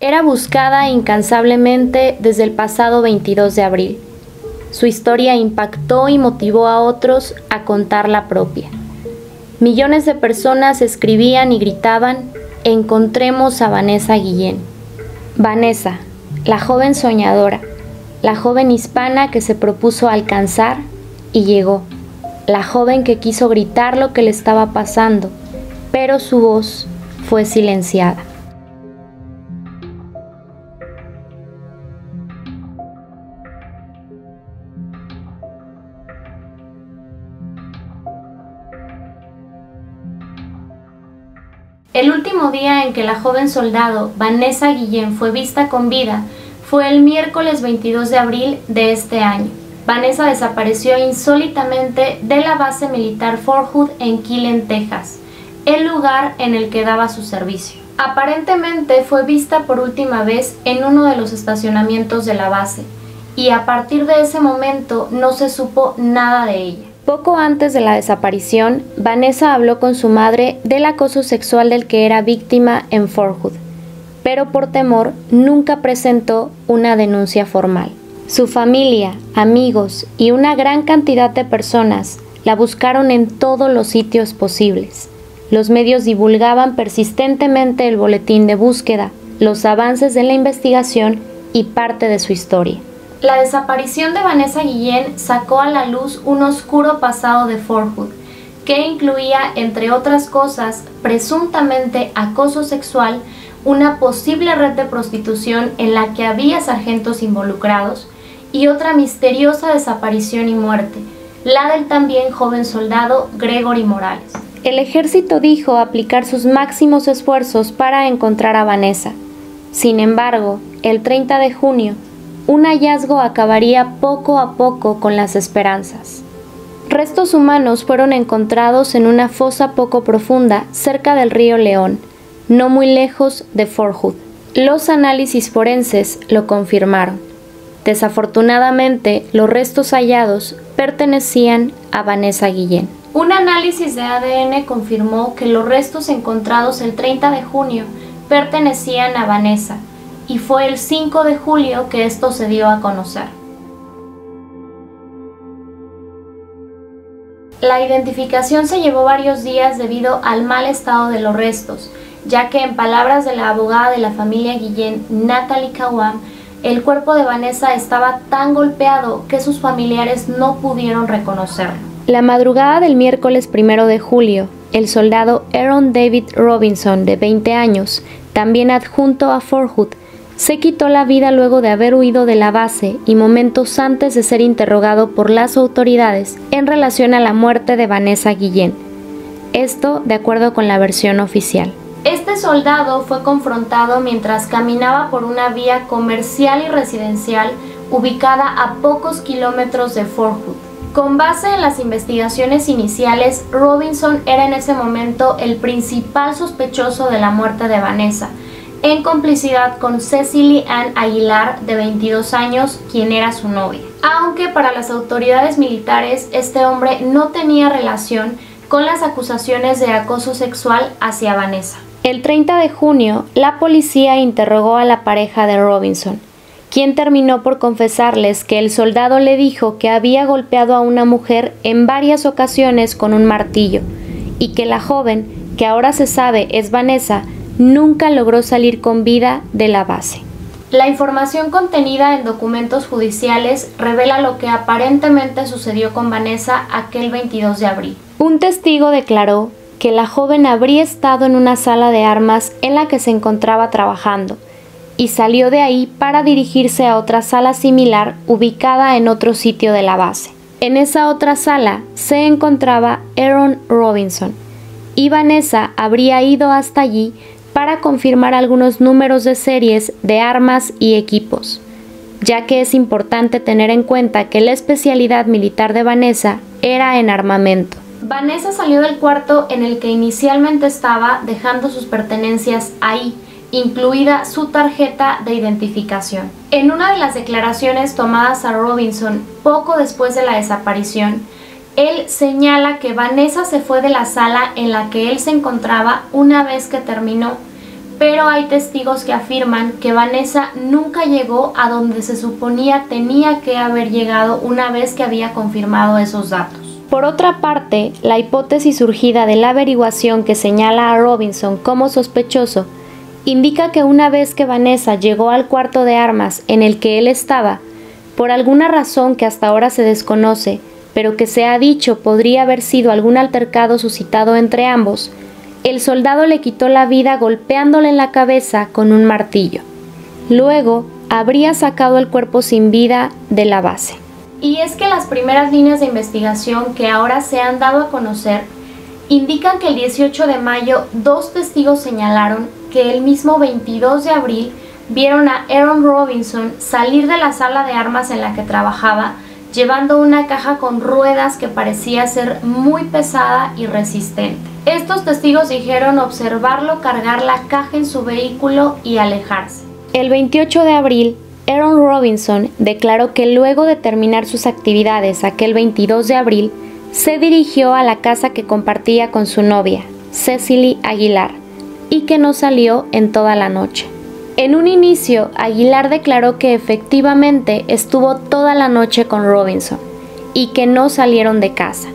Era buscada incansablemente desde el pasado 22 de abril. Su historia impactó y motivó a otros a contar la propia. Millones de personas escribían y gritaban: encontremos a Vanessa Guillén. Vanessa, la joven soñadora, la joven hispana que se propuso alcanzar y llegó, la joven que quiso gritar lo que le estaba pasando, pero su voz fue silenciada. El último día en que la joven soldado Vanessa Guillén fue vista con vida fue el miércoles 22 de abril de este año. Vanessa desapareció insólitamente de la base militar Fort Hood en Killeen, Texas, el lugar en el que daba su servicio. Aparentemente fue vista por última vez en uno de los estacionamientos de la base, y a partir de ese momento no se supo nada de ella. Poco antes de la desaparición, Vanessa habló con su madre del acoso sexual del que era víctima en Fort Hood, pero por temor nunca presentó una denuncia formal. Su familia, amigos y una gran cantidad de personas la buscaron en todos los sitios posibles. Los medios divulgaban persistentemente el boletín de búsqueda, los avances de la investigación y parte de su historia. La desaparición de Vanessa Guillén sacó a la luz un oscuro pasado de Fort Hood, que incluía, entre otras cosas, presuntamente acoso sexual, una posible red de prostitución en la que había sargentos involucrados y otra misteriosa desaparición y muerte, la del también joven soldado Gregory Morales. El ejército dijo aplicar sus máximos esfuerzos para encontrar a Vanessa. Sin embargo, el 30 de junio, un hallazgo acabaría poco a poco con las esperanzas. Restos humanos fueron encontrados en una fosa poco profunda cerca del río León, no muy lejos de Fort Hood. Los análisis forenses lo confirmaron. Desafortunadamente, los restos hallados pertenecían a Vanessa Guillén. Un análisis de ADN confirmó que los restos encontrados el 30 de junio pertenecían a Vanessa, y fue el 5 de julio que esto se dio a conocer. La identificación se llevó varios días debido al mal estado de los restos, ya que en palabras de la abogada de la familia Guillén, Natalie Kawam, el cuerpo de Vanessa estaba tan golpeado que sus familiares no pudieron reconocerlo. La madrugada del miércoles 1 de julio, el soldado Aaron David Robinson, de 20 años, también adjunto a Fort Hood, se quitó la vida luego de haber huido de la base y momentos antes de ser interrogado por las autoridades en relación a la muerte de Vanessa Guillén. Esto de acuerdo con la versión oficial. Este soldado fue confrontado mientras caminaba por una vía comercial y residencial ubicada a pocos kilómetros de Fort Hood. Con base en las investigaciones iniciales, Robinson era en ese momento el principal sospechoso de la muerte de Vanessa, en complicidad con Cecily Ann Aguilar, de 22 años, quien era su novia. Aunque para las autoridades militares este hombre no tenía relación con las acusaciones de acoso sexual hacia Vanessa. El 30 de junio, la policía interrogó a la pareja de Robinson, quien terminó por confesarles que el soldado le dijo que había golpeado a una mujer en varias ocasiones con un martillo y que la joven, que ahora se sabe es Vanessa, nunca logró salir con vida de la base. La información contenida en documentos judiciales revela lo que aparentemente sucedió con Vanessa aquel 22 de abril. Un testigo declaró que la joven habría estado en una sala de armas en la que se encontraba trabajando y salió de ahí para dirigirse a otra sala similar ubicada en otro sitio de la base. En esa otra sala se encontraba Aaron Robinson y Vanessa habría ido hasta allí para confirmar algunos números de series de armas y equipos, ya que es importante tener en cuenta que la especialidad militar de Vanessa era en armamento. Vanessa salió del cuarto en el que inicialmente estaba, dejando sus pertenencias ahí, incluida su tarjeta de identificación. En una de las declaraciones tomadas a Robinson poco después de la desaparición, él señala que Vanessa se fue de la sala en la que él se encontraba una vez que terminó, pero hay testigos que afirman que Vanessa nunca llegó a donde se suponía tenía que haber llegado una vez que había confirmado esos datos. Por otra parte, la hipótesis surgida de la averiguación que señala a Robinson como sospechoso indica que una vez que Vanessa llegó al cuarto de armas en el que él estaba, por alguna razón que hasta ahora se desconoce, pero que se ha dicho podría haber sido algún altercado suscitado entre ambos, el soldado le quitó la vida golpeándole en la cabeza con un martillo. Luego, habría sacado el cuerpo sin vida de la base. Y es que las primeras líneas de investigación que ahora se han dado a conocer indican que el 18 de mayo 2 testigos señalaron que el mismo 22 de abril vieron a Aaron Robinson salir de la sala de armas en la que trabajaba llevando una caja con ruedas que parecía ser muy pesada y resistente. Estos testigos dijeron observarlo cargar la caja en su vehículo y alejarse. El 28 de abril, Aaron Robinson declaró que luego de terminar sus actividades aquel 22 de abril, se dirigió a la casa que compartía con su novia, Cecily Aguilar, y que no salió en toda la noche. En un inicio, Aguilar declaró que efectivamente estuvo toda la noche con Robinson y que no salieron de casa,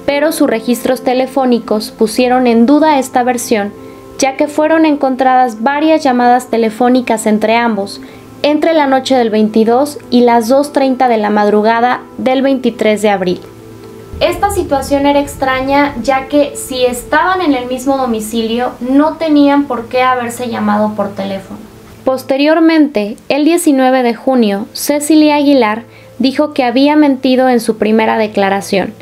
pero sus registros telefónicos pusieron en duda esta versión, ya que fueron encontradas varias llamadas telefónicas entre ambos entre la noche del 22 y las 2:30 de la madrugada del 23 de abril. Esta situación era extraña, ya que si estaban en el mismo domicilio, no tenían por qué haberse llamado por teléfono. Posteriormente, el 19 de junio, Cecily Aguilar dijo que había mentido en su primera declaración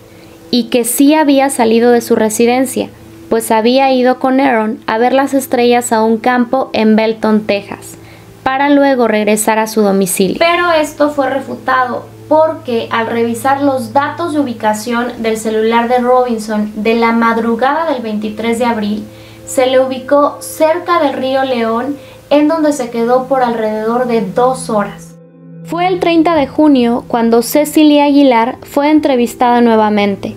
y que sí había salido de su residencia, pues había ido con Aaron a ver las estrellas a un campo en Belton, Texas, para luego regresar a su domicilio. Pero esto fue refutado porque al revisar los datos de ubicación del celular de Robinson de la madrugada del 23 de abril, se le ubicó cerca del río León, en donde se quedó por alrededor de 2 horas. Fue el 30 de junio cuando Cecily Aguilar fue entrevistada nuevamente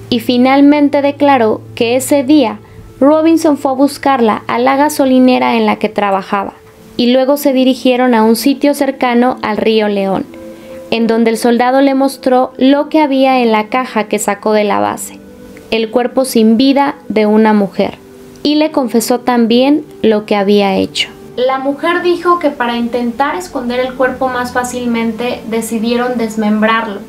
y finalmente declaró que ese día Robinson fue a buscarla a la gasolinera en la que trabajaba y luego se dirigieron a un sitio cercano al río León, en donde el soldado le mostró lo que había en la caja que sacó de la base, el cuerpo sin vida de una mujer, y le confesó también lo que había hecho. La mujer dijo que para intentar esconder el cuerpo más fácilmente decidieron desmembrarlo.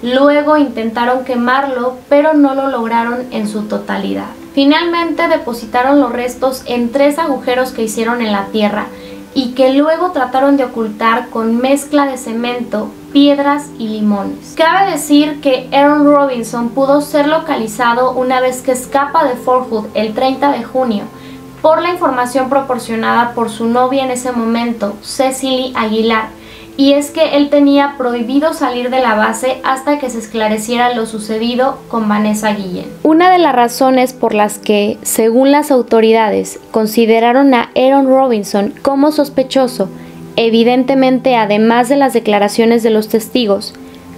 Luego intentaron quemarlo, pero no lo lograron en su totalidad. Finalmente depositaron los restos en 3 agujeros que hicieron en la tierra y que luego trataron de ocultar con mezcla de cemento, piedras y limones. Cabe decir que Aaron Robinson pudo ser localizado una vez que escapa de Fort Hood el 30 de junio, por la información proporcionada por su novia en ese momento, Cecily Aguilar, y es que él tenía prohibido salir de la base hasta que se esclareciera lo sucedido con Vanessa Guillén. Una de las razones por las que, según las autoridades, consideraron a Aaron Robinson como sospechoso, evidentemente además de las declaraciones de los testigos,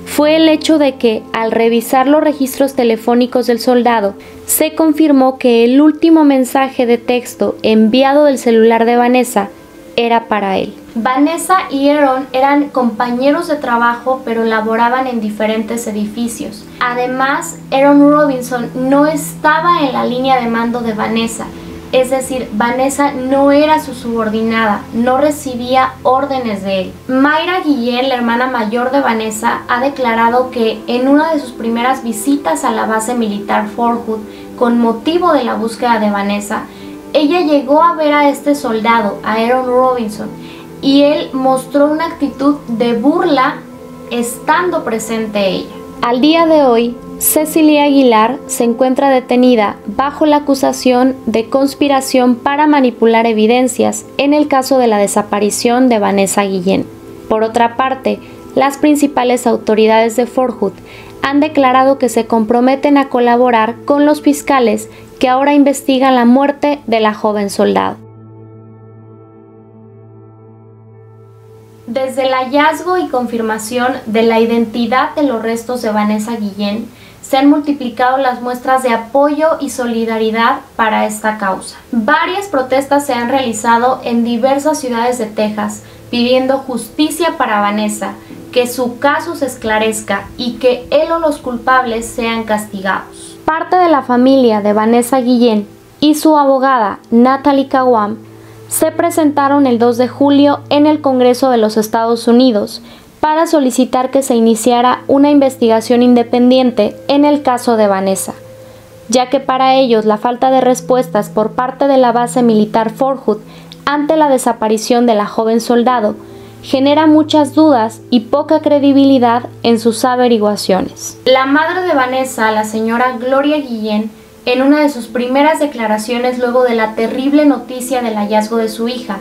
fue el hecho de que, al revisar los registros telefónicos del soldado, se confirmó que el último mensaje de texto enviado del celular de Vanessa era para él. Vanessa y Aaron eran compañeros de trabajo, pero laboraban en diferentes edificios. Además, Aaron Robinson no estaba en la línea de mando de Vanessa, es decir, Vanessa no era su subordinada, no recibía órdenes de él. Mayra Guillén, la hermana mayor de Vanessa, ha declarado que en una de sus primeras visitas a la base militar Fort Hood, con motivo de la búsqueda de Vanessa, ella llegó a ver a este soldado, a Aaron Robinson, y él mostró una actitud de burla estando presente ella. Al día de hoy, Cecily Aguilar se encuentra detenida bajo la acusación de conspiración para manipular evidencias en el caso de la desaparición de Vanessa Guillén. Por otra parte, las principales autoridades de Fort Hood han declarado que se comprometen a colaborar con los fiscales que ahora investigan la muerte de la joven soldado. Desde el hallazgo y confirmación de la identidad de los restos de Vanessa Guillén, se han multiplicado las muestras de apoyo y solidaridad para esta causa. Varias protestas se han realizado en diversas ciudades de Texas pidiendo justicia para Vanessa, que su caso se esclarezca y que él o los culpables sean castigados. Parte de la familia de Vanessa Guillén y su abogada Natalie Kawam se presentaron el 2 de julio en el Congreso de los Estados Unidos para solicitar que se iniciara una investigación independiente en el caso de Vanessa, ya que para ellos la falta de respuestas por parte de la base militar Fort Hood ante la desaparición de la joven soldado genera muchas dudas y poca credibilidad en sus averiguaciones. La madre de Vanessa, la señora Gloria Guillén, en una de sus primeras declaraciones luego de la terrible noticia del hallazgo de su hija,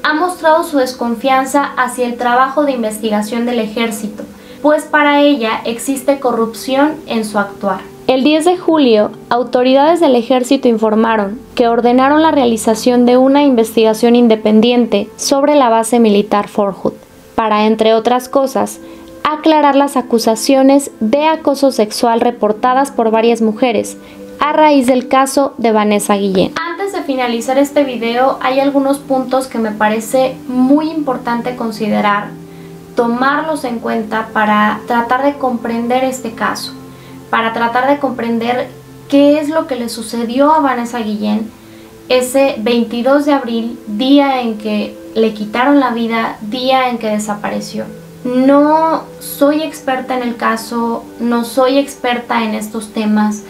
ha mostrado su desconfianza hacia el trabajo de investigación del ejército, pues para ella existe corrupción en su actuar. El 10 de julio, autoridades del ejército informaron que ordenaron la realización de una investigación independiente sobre la base militar Fort Hood, para, entre otras cosas, aclarar las acusaciones de acoso sexual reportadas por varias mujeres a raíz del caso de Vanessa Guillén. Antes de finalizar este video, hay algunos puntos que me parece muy importante considerar, tomarlos en cuenta para tratar de comprender este caso, para tratar de comprender qué es lo que le sucedió a Vanessa Guillén ese 22 de abril, día en que le quitaron la vida, día en que desapareció. No soy experta en el caso, no soy experta en estos temas.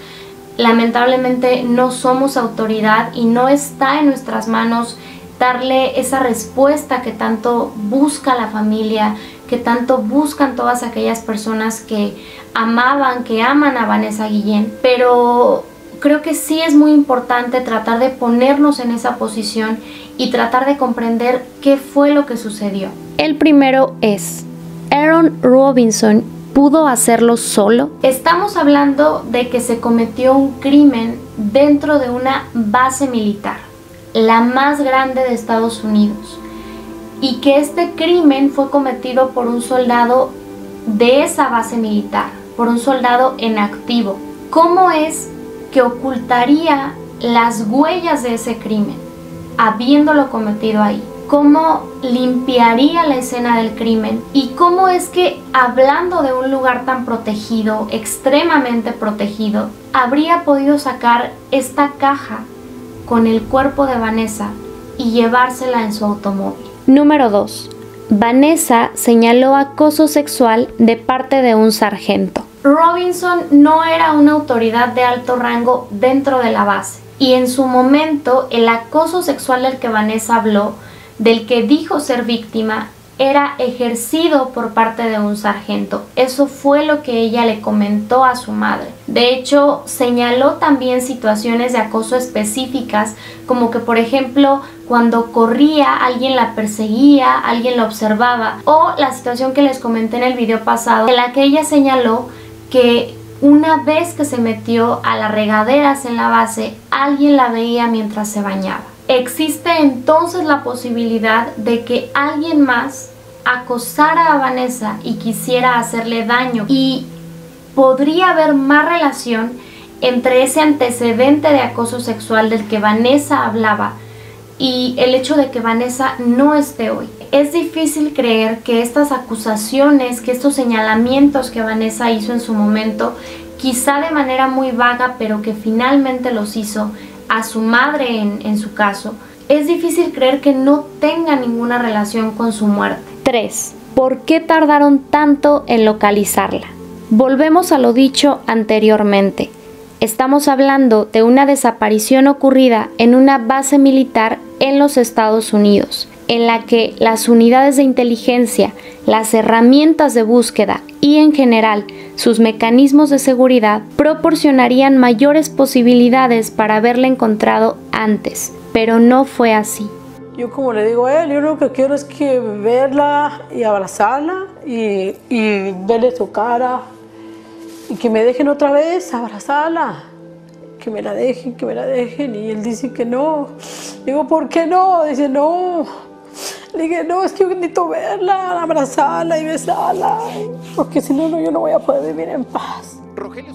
Lamentablemente no somos autoridad y no está en nuestras manos darle esa respuesta que tanto busca la familia, que tanto buscan todas aquellas personas que amaban, que aman a Vanessa Guillén. Pero creo que sí es muy importante tratar de ponernos en esa posición y tratar de comprender qué fue lo que sucedió. El primero es, Aaron Robinson ¿pudo hacerlo solo? Estamos hablando de que se cometió un crimen dentro de una base militar, la más grande de Estados Unidos, y que este crimen fue cometido por un soldado de esa base militar, por un soldado en activo. ¿Cómo es que ocultaría las huellas de ese crimen, habiéndolo cometido ahí? ¿Cómo limpiaría la escena del crimen? ¿Y cómo es que, hablando de un lugar tan protegido, extremadamente protegido, habría podido sacar esta caja con el cuerpo de Vanessa y llevársela en su automóvil? Número 2. Vanessa señaló acoso sexual de parte de un sargento. Robinson no era una autoridad de alto rango dentro de la base, y en su momento el acoso sexual del que Vanessa habló, del que dijo ser víctima, era ejercido por parte de un sargento. Eso fue lo que ella le comentó a su madre. De hecho, señaló también situaciones de acoso específicas, como que, por ejemplo, cuando corría, alguien la perseguía, alguien la observaba, o la situación que les comenté en el video pasado, en la que ella señaló que una vez que se metió a las regaderas en la base, alguien la veía mientras se bañaba. Existe entonces la posibilidad de que alguien más acosara a Vanessa y quisiera hacerle daño, y podría haber más relación entre ese antecedente de acoso sexual del que Vanessa hablaba y el hecho de que Vanessa no esté hoy. Es difícil creer que estas acusaciones, que estos señalamientos que Vanessa hizo en su momento, quizá de manera muy vaga, pero que finalmente los hizo a su madre en su caso, es difícil creer que no tenga ninguna relación con su muerte. 3. ¿Por qué tardaron tanto en localizarla? Volvemos a lo dicho anteriormente. Estamos hablando de una desaparición ocurrida en una base militar en los Estados Unidos, en la que las unidades de inteligencia, las herramientas de búsqueda y en general sus mecanismos de seguridad proporcionarían mayores posibilidades para haberla encontrado antes, pero no fue así. Yo, como le digo a él, yo lo que quiero es que verla y abrazarla y verle su cara y que me dejen otra vez abrazarla, que me la dejen, y él dice que no. Digo, ¿por qué no? Dice, no. Le dije, no, es que yo necesito verla, abrazarla y besarla, porque si no, yo no voy a poder vivir en paz. Rogelio